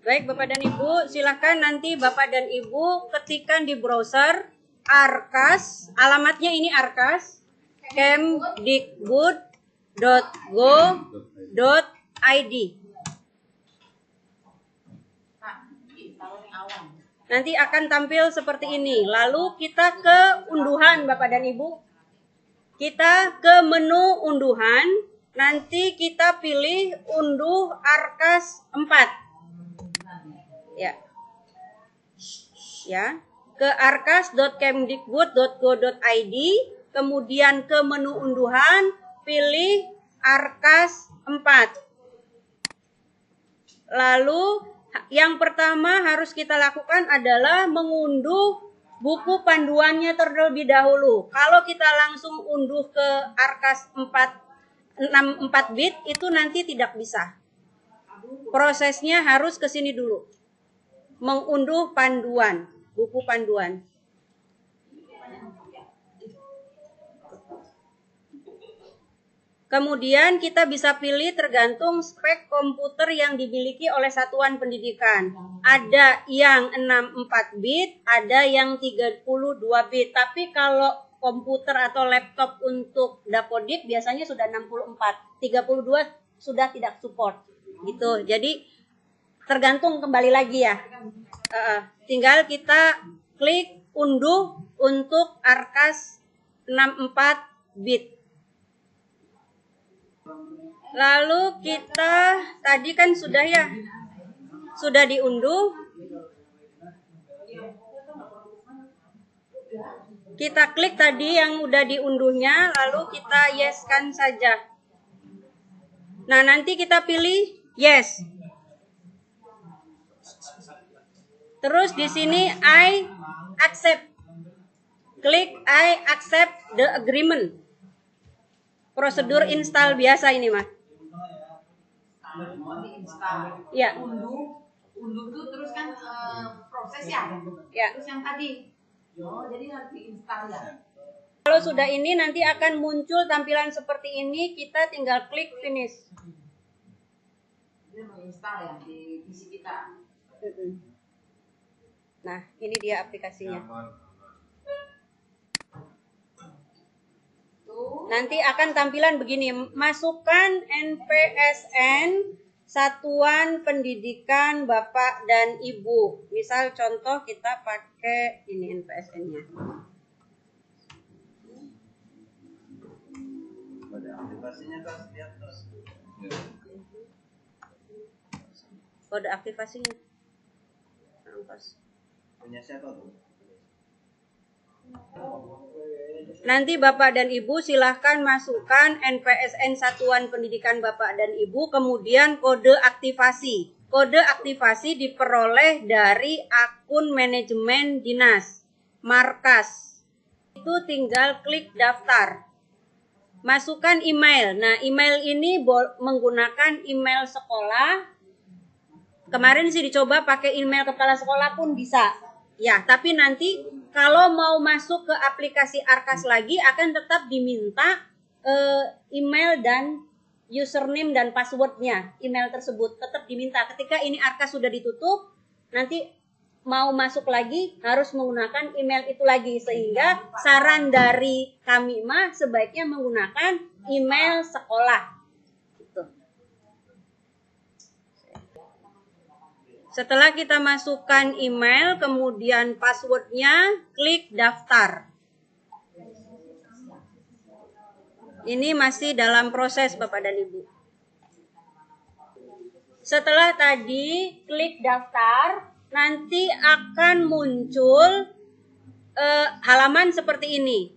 Baik Bapak dan Ibu, silakan nanti Bapak dan Ibu ketikkan di browser Arkas, alamatnya ini Arkas, kemdikbud.go.id. Nanti akan tampil seperti ini. Lalu kita ke unduhan Bapak dan Ibu. Kita ke menu unduhan. Nanti kita pilih unduh Arkas 4. Ya. Ke arkas.kemdikbud.go.id, kemudian ke menu unduhan, pilih Arkas 4. Lalu yang pertama harus kita lakukan adalah mengunduh buku panduannya terlebih dahulu. Kalau kita langsung unduh ke Arkas 4 bit itu nanti tidak bisa. Prosesnya harus ke sini dulu. Mengunduh panduan, buku panduan. Kemudian kita bisa pilih tergantung spek komputer yang dimiliki oleh satuan pendidikan. Ada yang 64 bit, ada yang 32 bit. Tapi kalau komputer atau laptop untuk Dapodik biasanya sudah 64. 32 sudah tidak support. Gitu. Jadi tergantung kembali lagi ya. Tinggal kita klik unduh untuk Arkas 64 bit. Lalu kita tadi kan sudah ya, sudah diunduh. Kita klik tadi yang udah diunduhnya, lalu kita yes-kan saja. Nah, nanti kita pilih yes. Terus di sini I accept. Klik I accept the agreement. Prosedur install biasa ini, Mas. Ya. Unduh tuh terus kan proses ya. Terus yang tadi. Jadi harus diinstal ya. Kalau sudah ini nanti akan muncul tampilan seperti ini, kita tinggal klik finish. Ini menginstal ya di PC kita. Nah, ini dia aplikasinya. Nanti akan tampilan begini, masukkan NPSN Satuan Pendidikan Bapak dan Ibu. Misal contoh kita pakai ini NPSN-nya. Kode aktivasinya kan setiap terus. Kode aktivasinya. Punya siapa tuh? Nanti Bapak dan Ibu silahkan masukkan NPSN Satuan Pendidikan Bapak dan Ibu, kemudian kode aktivasi. Kode aktivasi diperoleh dari akun manajemen dinas, markas. Itu tinggal klik daftar. Masukkan email. Nah, email ini menggunakan email sekolah. Kemarin sih dicoba pakai email kepala sekolah pun bisa. Ya, tapi nanti kalau mau masuk ke aplikasi Arkas lagi akan tetap diminta email dan username dan passwordnya. Email tersebut tetap diminta. Ketika ini Arkas sudah ditutup, nanti mau masuk lagi harus menggunakan email itu lagi. Sehingga saran dari kami mah sebaiknya menggunakan email sekolah. Setelah kita masukkan email, kemudian passwordnya, klik daftar. Ini masih dalam proses Bapak dan Ibu. Setelah tadi klik daftar, nanti akan muncul halaman seperti ini.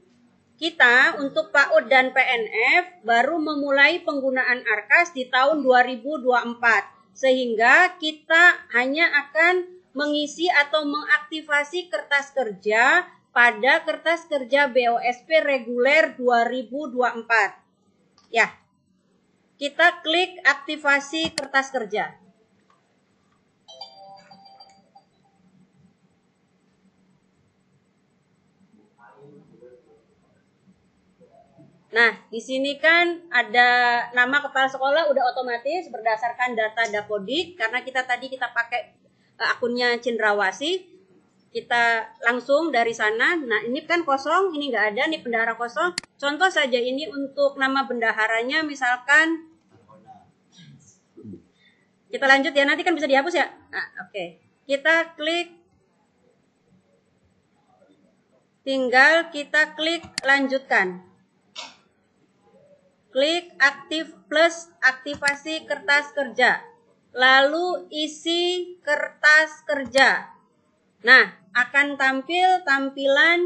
Kita untuk PAUD dan PNF baru memulai penggunaan Arkas di tahun 2024. Sehingga kita hanya akan mengisi atau mengaktifasi kertas kerja pada kertas kerja BOSP reguler 2024. Ya, kita klik aktivasi kertas kerja. Nah, di sini kan ada nama kepala sekolah udah otomatis berdasarkan data Dapodik karena kita pakai akunnya Cendrawasih. Kita langsung dari sana. Nah, ini kan kosong, ini nggak ada nih bendahara kosong. Contoh saja ini untuk nama bendaharanya misalkan kita lanjut ya, nanti kan bisa dihapus ya. Nah, oke. Kita klik, tinggal kita klik lanjutkan. Klik aktif plus aktivasi kertas kerja. Lalu isi kertas kerja. Nah, akan tampil tampilan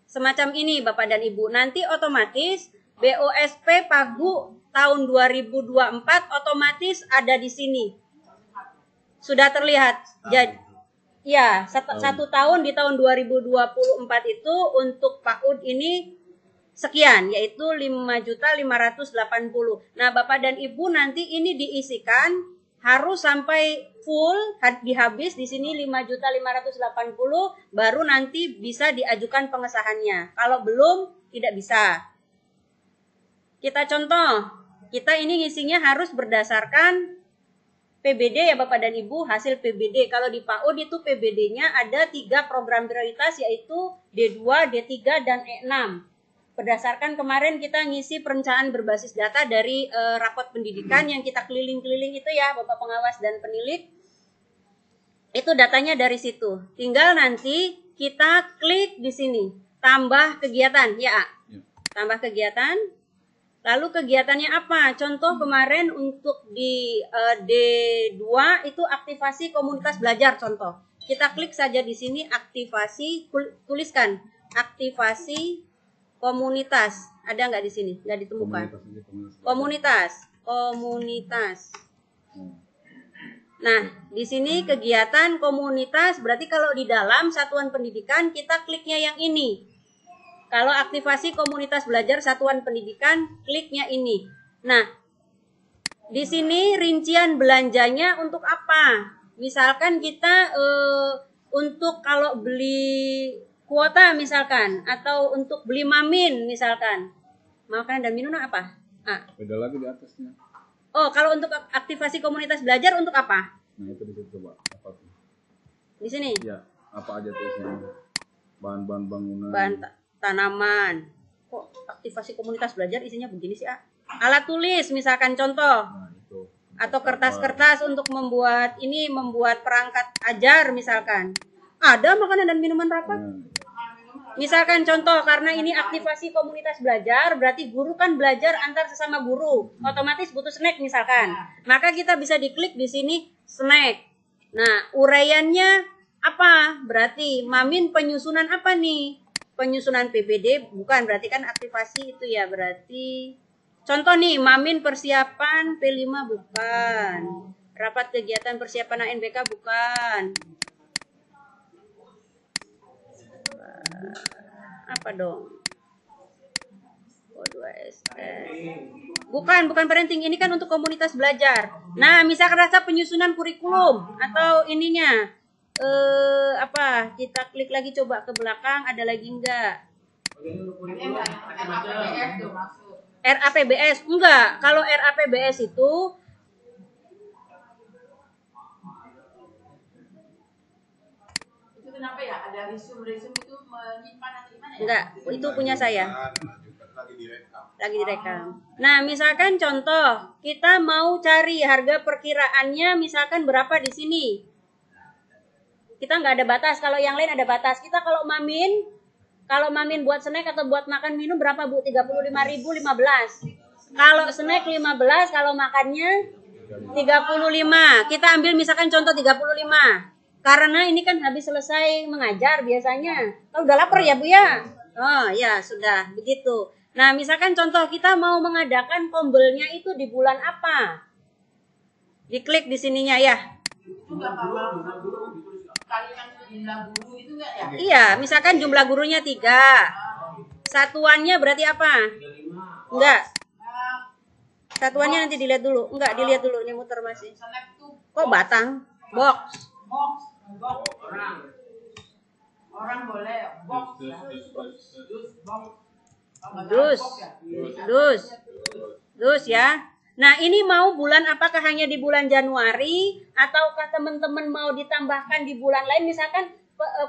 semacam ini Bapak dan Ibu. Nanti otomatis BOSP Pagu tahun 2024 otomatis ada di sini. Sudah terlihat. Jadi ya, satu tahun di tahun 2024 itu untuk PAUD ini sekian, yaitu 5.580. Nah, Bapak dan Ibu nanti ini diisikan harus sampai full dihabis di sini 5.580 baru nanti bisa diajukan pengesahannya. Kalau belum tidak bisa. Kita contoh, kita ini ngisinya harus berdasarkan PBD ya Bapak dan Ibu, hasil PBD. Kalau di PAUD itu PBD-nya ada 3 program prioritas yaitu D2, D3 dan E6. Berdasarkan kemarin kita ngisi perencanaan berbasis data dari rapot pendidikan yang kita keliling-keliling itu ya Bapak pengawas dan penilik. Itu datanya dari situ. Tinggal nanti kita klik di sini, tambah kegiatan ya. Tambah kegiatan. Lalu kegiatannya apa? Contoh kemarin untuk di D2 itu aktivasi komunitas belajar contoh. Kita klik saja di sini aktivasi, tuliskan aktivasi komunitas. Ada nggak di sini? Nggak ditemukan. Komunitas. Nah, di sini kegiatan komunitas berarti kalau di dalam satuan pendidikan kita kliknya yang ini. Kalau aktivasi komunitas belajar satuan pendidikan, kliknya ini. Nah, di sini rincian belanjanya untuk apa? Misalkan kita untuk kalau beli kuota misalkan, atau untuk beli mamin misalkan. Makanan dan minuman apa? Beda lagi di atasnya. Oh, kalau untuk aktivasi komunitas belajar untuk apa? Nah, itu bisa coba. Apa tuh? Di sini? Ya, apa aja tuh isinya? Bahan-bahan bangunan. Bahan tanaman. Kok aktivasi komunitas belajar isinya begini sih, Alat tulis misalkan contoh. Nah, itu. Atau kertas-kertas untuk membuat perangkat ajar misalkan. Ada makanan dan minuman rapat. Misalkan contoh karena ini aktivasi komunitas belajar, berarti guru kan belajar antar sesama guru, otomatis butuh snack misalkan. Maka kita bisa diklik di sini snack. Nah, uraiannya apa? Berarti mamin penyusunan apa nih? Penyusunan PBD bukan, berarti kan aktivasi itu ya, berarti contoh nih mamin persiapan P5 bukan. Rapat kegiatan persiapan ANBK bukan. Apa dong? Bukan parenting, ini kan untuk komunitas belajar. Nah, misalkan rasa penyusunan kurikulum atau ininya kita klik lagi coba ke belakang, ada lagi enggak? RAPBS enggak. Kalau RAPBS itu kenapa ya ada resume itu menyimpan atau gimana ya? Enggak, itu punya saya. Lagi direkam. Nah, misalkan contoh, kita mau cari harga perkiraannya misalkan berapa di sini. Kita nggak ada batas, kalau yang lain ada batas. Kita kalau mamin buat snack atau buat makan minum berapa Bu? 35.000 15. Kalau snack 15, kalau makannya 35. Kita ambil misalkan contoh 35. Karena ini kan habis selesai mengajar biasanya. Kalau udah lapar ya Bu ya? Oh ya sudah, begitu. Nah misalkan contoh kita mau mengadakan kombelnya itu di bulan apa? Diklik di sininya ya. Iya, misalkan jumlah gurunya 3. Satuannya berarti apa? Enggak. Satuannya nanti dilihat dulu. Enggak, dilihat dulu. Ini muter masih. Kok batang? Box. Orang boleh box. Dus ya. Nah, ini mau bulan apakah hanya di bulan Januari ataukah teman-teman mau ditambahkan di bulan lain, misalkan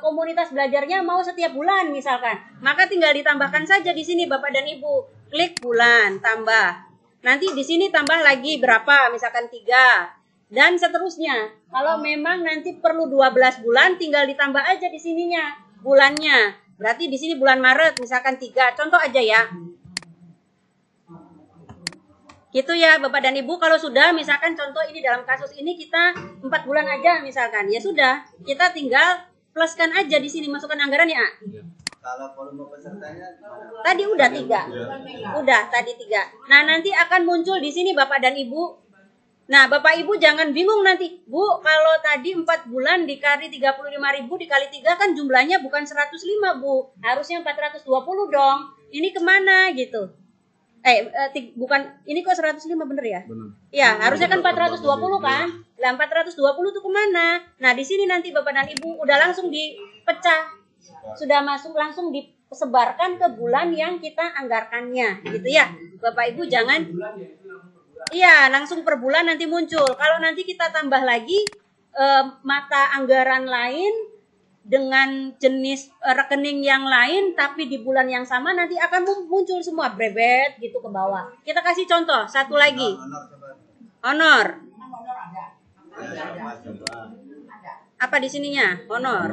komunitas belajarnya mau setiap bulan misalkan. Maka tinggal ditambahkan saja di sini Bapak dan Ibu. Klik bulan, tambah. Nanti di sini tambah lagi berapa? Misalkan 3 dan seterusnya. Kalau memang nanti perlu 12 bulan, tinggal ditambah aja di sininya bulannya. Berarti di sini bulan Maret misalkan 3. Contoh aja ya. Gitu ya Bapak dan Ibu. Kalau sudah misalkan contoh ini dalam kasus ini kita 4 bulan aja misalkan. Ya sudah, kita tinggal pluskan aja di sini, masukkan anggaran ya. Kalau volume pesertanya tadi udah 3. Udah tadi 3. Nah, nanti akan muncul di sini Bapak dan Ibu. Nah, Bapak Ibu jangan bingung nanti. Bu, kalau tadi 4 bulan dikali 35.000 dikali 3 kan jumlahnya bukan 105, Bu. Harusnya 420 dong. Ini kemana gitu? Bukan, ini kok 105 bener ya? Benar. Ya, harusnya kan 420 kan? Lah 420 itu kemana? Nah, di sini nanti Bapak dan Ibu udah langsung dipecah. Sudah masuk langsung disebarkan ke bulan yang kita anggarkannya, gitu ya. Bapak Ibu jangan langsung per bulan nanti muncul. Kalau nanti kita tambah lagi mata anggaran lain dengan jenis rekening yang lain tapi di bulan yang sama, nanti akan muncul semua brebet gitu ke bawah. Kita kasih contoh satu lagi. Honor. Apa di sininya? Honor.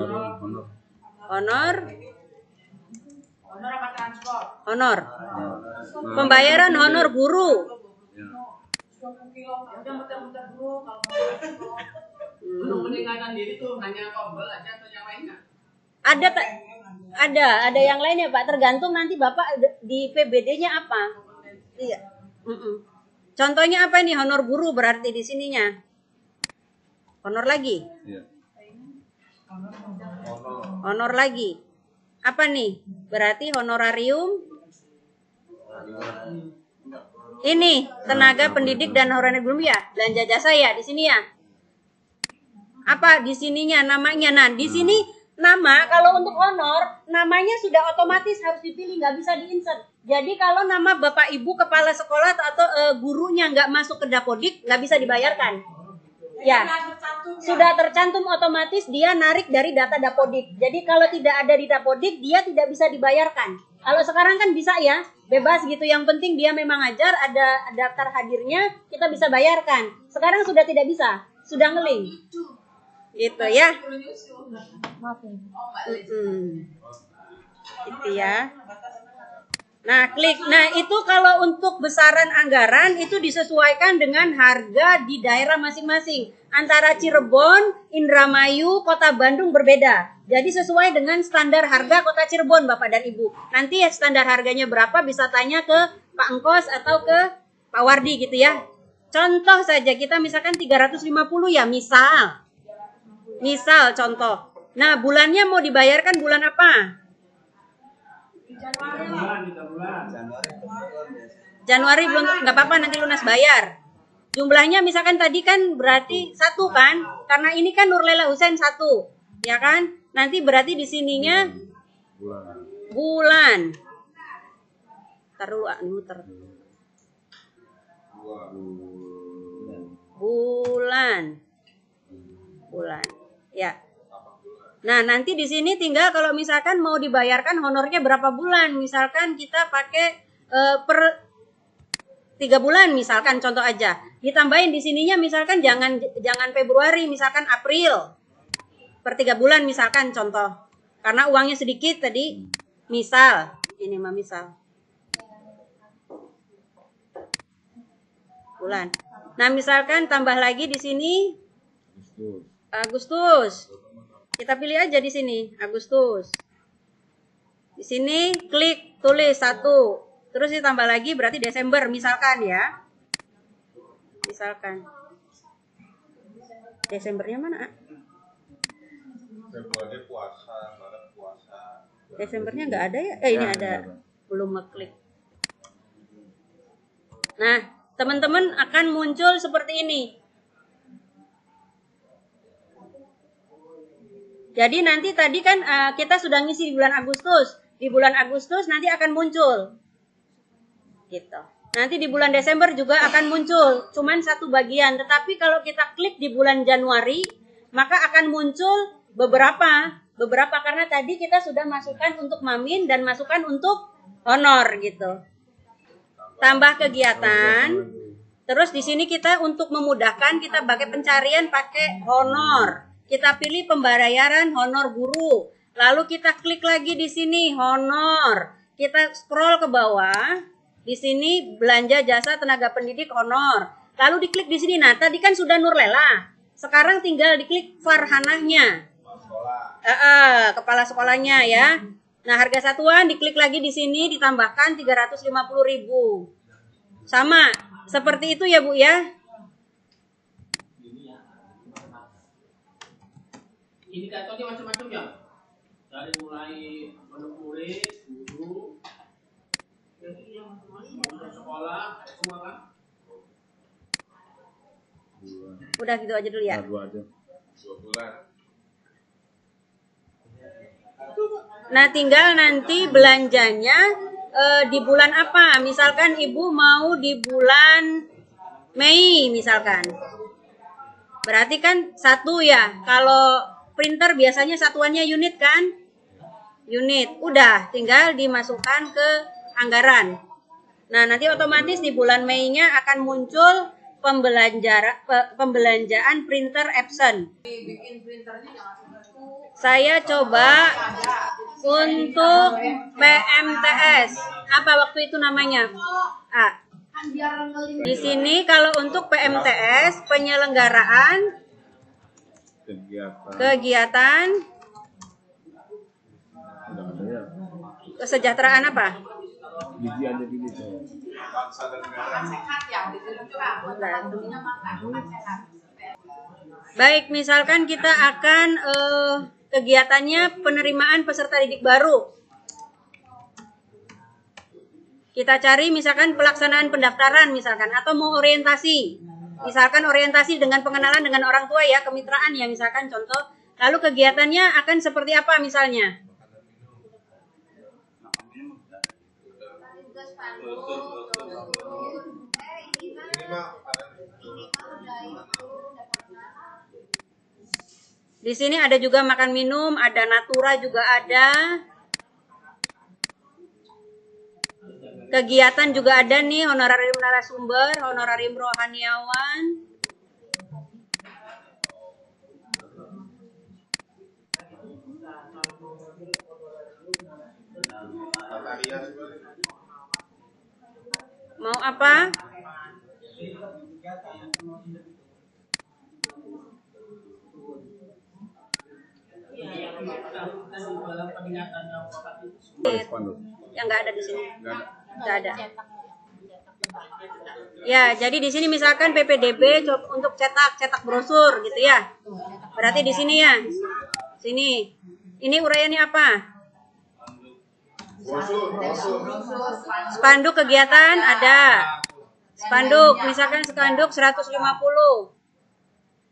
Honor. Pembayaran honor guru. Meninggalkan diri tuh hanya tombol aja atau yang lainnya? Ada yang lainnya Pak, tergantung nanti Bapak di PBD-nya apa. Iya. Contohnya apa nih? Honor guru berarti di sininya. Honor lagi. Iya. Honor lagi. Apa nih? Berarti honorarium. Ini tenaga pendidik dan honorarium ya, belanja jasa ya di sini ya. Apa di sininya namanya? Nah, di sini nama kalau untuk honor namanya sudah otomatis harus dipilih, nggak bisa diinsert. Jadi kalau nama Bapak Ibu kepala sekolah atau gurunya nggak masuk ke Dapodik, nggak bisa dibayarkan. Ya, sudah tercantum otomatis, dia narik dari data Dapodik. Jadi kalau tidak ada di Dapodik, dia tidak bisa dibayarkan. Kalau sekarang kan bisa ya, bebas gitu. Yang penting dia memang ngajar, ada daftar hadirnya, kita bisa bayarkan. Sekarang sudah tidak bisa, sudah ngeling. Gitu ya. Maaf ya. Gitu ya. Nah, klik. Nah, itu kalau untuk besaran anggaran itu disesuaikan dengan harga di daerah masing-masing. Antara Cirebon, Indramayu, Kota Bandung berbeda. Jadi sesuai dengan standar harga Kota Cirebon, Bapak dan Ibu. Nanti ya standar harganya berapa bisa tanya ke Pak Engkos atau ke Pak Wardi gitu ya. Contoh saja kita misalkan 350 ya, misal contoh. Nah, bulannya mau dibayarkan bulan apa? Januari belum, nggak apa-apa nanti lunas bayar. Jumlahnya misalkan tadi kan berarti 1 kan? Karena ini kan Nurlela Husain 1, ya kan? Nanti berarti di sininya bulan. Taruh muter. Bulan. Ya. Nah, nanti di sini tinggal kalau misalkan mau dibayarkan honornya berapa bulan. Misalkan kita pakai per 3 bulan misalkan, contoh aja. Ditambahin di sininya misalkan jangan Februari, misalkan April. Per 3 bulan misalkan contoh. Karena uangnya sedikit tadi. Misal, ini mah misal. Bulan. Nah, misalkan tambah lagi di sini Agustus. Kita pilih aja di sini, Agustus. Di sini klik tulis 1. Terus ditambah lagi berarti Desember misalkan ya. Misalkan. Desembernya mana? Februari puasa, Maret puasa. Desembernya nggak ada ya? Ini ada. Belum ngeklik. Nah, teman-teman akan muncul seperti ini. Jadi nanti tadi kan kita sudah ngisi di bulan Agustus. Di bulan Agustus nanti akan muncul. Gitu. Nanti di bulan Desember juga akan muncul, cuman satu bagian. Tetapi kalau kita klik di bulan Januari, maka akan muncul beberapa karena tadi kita sudah masukkan untuk mamin dan masukkan untuk honor gitu. Tambah kegiatan. Terus di sini kita untuk memudahkan kita pakai pencarian pakai honor. Kita pilih pembayaran honor guru. Lalu kita klik lagi di sini honor. Kita scroll ke bawah. Di sini belanja jasa tenaga pendidik honor. Lalu diklik di sini. Nah, tadi kan sudah Nurlela. Sekarang tinggal diklik Farhanahnya. Kepala sekolahnya ya. Nah, harga satuan diklik lagi di sini ditambahkan 350.000. Sama, seperti itu ya, Bu ya. Indikatornya macam-macam ya. Dari mulai murid, guru, sekolah, semua kan? Udah gitu aja dulu ya. 2 aja. 2 bulan. Nah, tinggal nanti belanjanya di bulan apa? Misalkan Ibu mau di bulan Mei misalkan. Berarti kan 1 ya. Kalau printer biasanya satuannya unit kan? Unit. Udah, tinggal dimasukkan ke anggaran. Nah, nanti otomatis di bulan Mei-nya akan muncul pembelanjaan printer Epson. Bikin printernya jangan satu. Saya coba untuk PMTS. Apa waktu itu namanya? Di sini kalau untuk PMTS penyelenggaraan kegiatan kesejahteraan apa? Biji aja gini. Bangsa dan negara. Sehat ya, itu artinya makan sehat. Baik, misalkan kita akan kegiatannya penerimaan peserta didik baru. Kita cari misalkan pelaksanaan pendaftaran misalkan atau mau orientasi. Misalkan orientasi dengan pengenalan dengan orang tua ya, kemitraan ya misalkan contoh. Lalu kegiatannya akan seperti apa misalnya? Di sini ada juga makan minum, ada natura juga ada. Kegiatan juga ada nih, honorarium narasumber, honorarium rohaniawan. Mau apa? Yang nggak ada di sini. Nggak ada. Ya, jadi di sini misalkan PPDB untuk cetak brosur gitu ya. Berarti di sini ya. Sini. Ini uraiannya apa? Spanduk kegiatan ada. Spanduk, misalkan spanduk 150.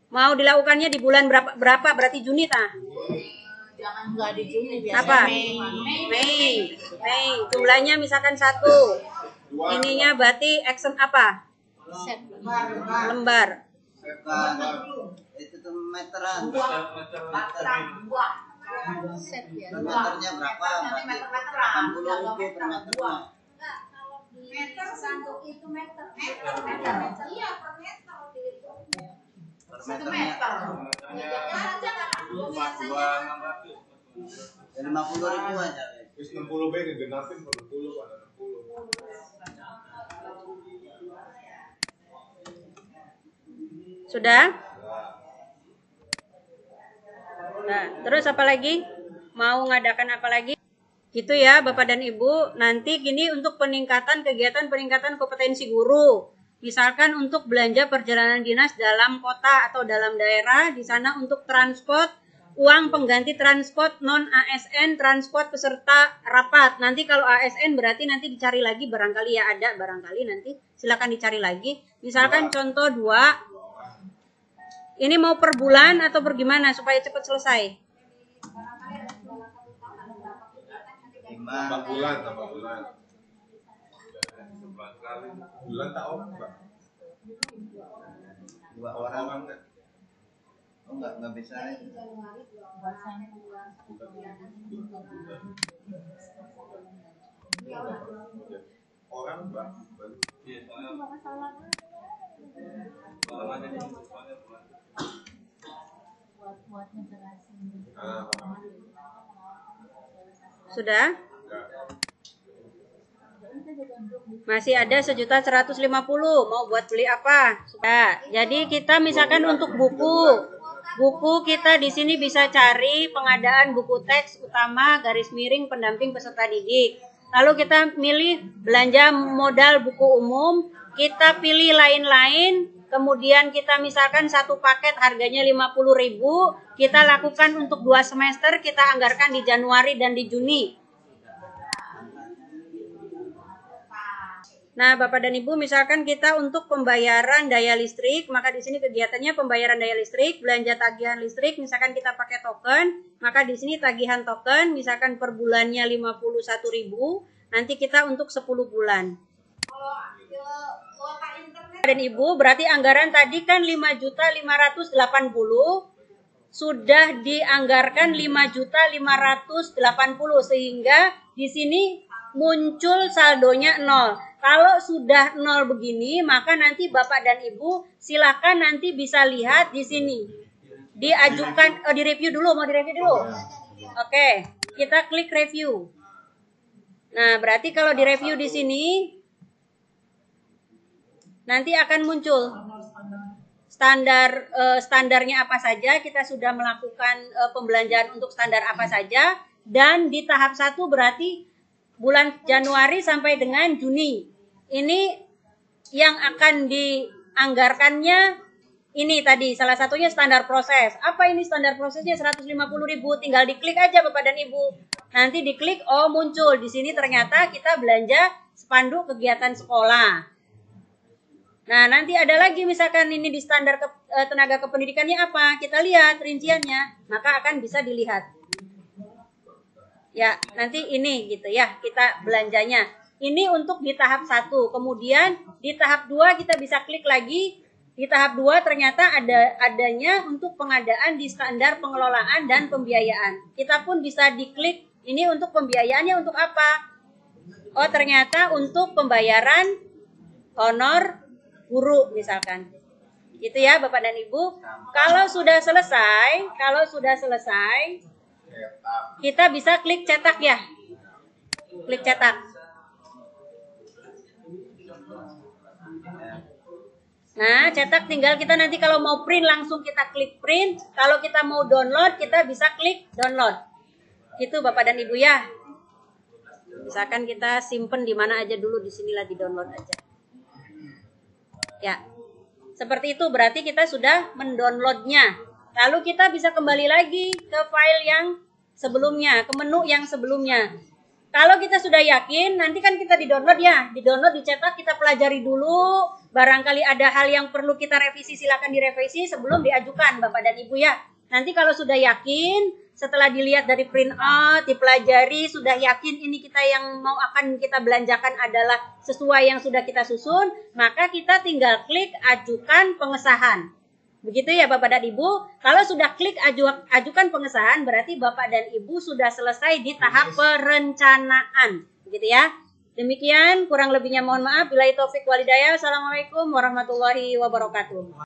Mau dilakukannya di bulan berapa? Berarti Juni tah? Jangan enggak di Juni Apa? Mei. Jumlahnya misalkan 1. Ininya berarti action apa? Lembar. Itu tuh meteran. set ya. Meternya berapa? Meter-meteran. 80.000 per meter. Meter satu itu meter. Meter. Iya, per meter dihitung. Per 1 meternya. meter. 50.000 aja. Wis 60 bae digenapin 40 ada 60. Sudah? Nah, terus apa lagi? Mau ngadakan apa lagi? Gitu ya, Bapak dan Ibu. Nanti gini untuk peningkatan kegiatan peningkatan kompetensi guru. Misalkan untuk belanja perjalanan dinas dalam kota atau dalam daerah, di sana untuk transport, uang pengganti transport non ASN, transport peserta rapat. Nanti kalau ASN berarti nanti dicari lagi barangkali ya ada barangkali nanti silakan dicari lagi. Misalkan contoh 2. Ini mau per bulan atau per gimana supaya cepat selesai? 5 tambah bulan. Bulan tak orang, Pak. 2 orang. Oh, enggak bisa. Orang, Pak. Sudah? Masih ada 1.150.000. Mau buat beli apa? Sudah. Jadi kita misalkan untuk buku kita di sini bisa cari pengadaan buku teks utama garis miring pendamping peserta didik. Lalu kita milih belanja modal buku umum, kita pilih lain-lain, kemudian kita misalkan satu paket harganya 50.000, kita lakukan untuk 2 semester, kita anggarkan di Januari dan di Juni. Nah, Bapak dan Ibu, misalkan kita untuk pembayaran daya listrik, maka di sini kegiatannya pembayaran daya listrik, belanja tagihan listrik, misalkan kita pakai token, maka di sini tagihan token, misalkan per bulannya 51.000, nanti kita untuk 10 bulan. Dan Ibu, berarti anggaran tadi kan 5.580, sudah dianggarkan 5.580, sehingga di sini muncul saldonya 0. Kalau sudah 0 begini, maka nanti Bapak dan Ibu silakan nanti bisa lihat di sini. Diajukan, direview dulu, mau direview dulu? Oke, kita klik review. Nah, berarti kalau direview di sini, nanti akan muncul standarnya apa saja, kita sudah melakukan pembelanjaan untuk standar apa saja, dan di tahap 1 berarti bulan Januari sampai dengan Juni. Ini yang akan dianggarkannya ini tadi, salah satunya standar proses. Apa ini standar prosesnya? 150.000, tinggal diklik aja Bapak dan Ibu. Nanti diklik, oh muncul. Di sini ternyata kita belanja spanduk kegiatan sekolah. Nah, nanti ada lagi misalkan ini di standar tenaga kependidikannya apa? Kita lihat rinciannya, maka akan bisa dilihat. Ya, nanti ini gitu ya, kita belanjanya. Ini untuk di tahap 1. Kemudian di tahap 2 kita bisa klik lagi. Di tahap 2 ternyata adanya untuk pengadaan di standar pengelolaan dan pembiayaan. Kita pun bisa diklik, ini untuk pembiayaannya untuk apa? Oh, ternyata untuk pembayaran honor guru misalkan. Gitu ya Bapak dan Ibu. Kalau sudah selesai, kita bisa klik cetak ya. Klik cetak. Nah, cetak tinggal kita nanti kalau mau print langsung kita klik print. Kalau kita mau download, kita bisa klik download. Itu Bapak dan Ibu ya. Misalkan kita simpen di mana aja dulu, di sinilah di download aja. Ya. Seperti itu berarti kita sudah mendownloadnya. Lalu kita bisa kembali lagi ke file yang sebelumnya, ke menu yang sebelumnya. Kalau kita sudah yakin, nanti kan kita di-download ya. Di-download, dicetak, kita pelajari dulu. Barangkali ada hal yang perlu kita revisi, silakan direvisi sebelum diajukan Bapak dan Ibu ya. Nanti kalau sudah yakin, setelah dilihat dari print out, dipelajari, sudah yakin ini kita yang mau akan kita belanjakan adalah sesuai yang sudah kita susun, maka kita tinggal klik ajukan pengesahan. Begitu ya Bapak dan Ibu. Kalau sudah klik ajukan pengesahan, berarti Bapak dan Ibu sudah selesai di tahap perencanaan. Begitu ya. Demikian, kurang lebihnya mohon maaf. Billahi taufik walhidayah. Assalamualaikum warahmatullahi wabarakatuh.